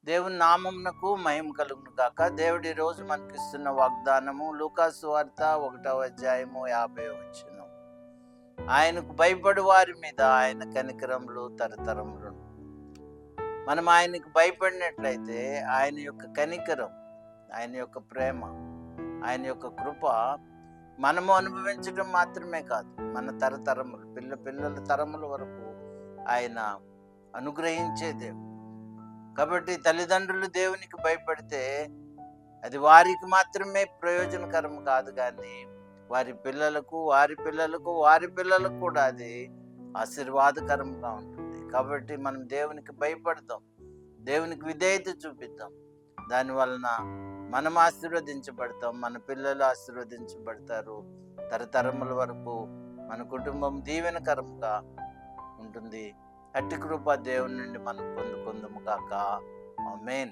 దేవుని నామమునకు మహిమ కలుగును గాక. దేవుడు ఈ రోజు మనకిస్తున్న వాగ్దానము లూకాసు వార్త 1వ అధ్యాయము 50వ వచనం. ఆయనకు భయపడు వారి మీద ఆయన కనికరములు తరతరములు. మనం ఆయనకు భయపడినట్లయితే ఆయన యొక్క కనికరం, ఆయన యొక్క ప్రేమ, ఆయన యొక్క కృప మనము అనుభవించడం మాత్రమే కాదు, మన తరతరములు పిల్లల తరముల వరకు ఆయన అనుగ్రహించే దేవుడు. కాబట్టి తల్లిదండ్రులు దేవునికి భయపడితే అది వారికి మాత్రమే ప్రయోజనకరం కాదు, కానీ వారి పిల్లలకు కూడా అది ఆశీర్వాదకరంగా ఉంటుంది. కాబట్టి మనం దేవునికి భయపడతాం, దేవునికి విధేయత చూపిద్దాం. దానివలన మనం ఆశీర్వదించబడతాం, మన పిల్లలు ఆశీర్వదించబడతారు. తరతరముల వరకు మన కుటుంబం దీవెనకరంగా ఉంటుంది. అట్టి కృప దేవుని నుండి మనం పొందుకుందుము గాక. ఆమేన్.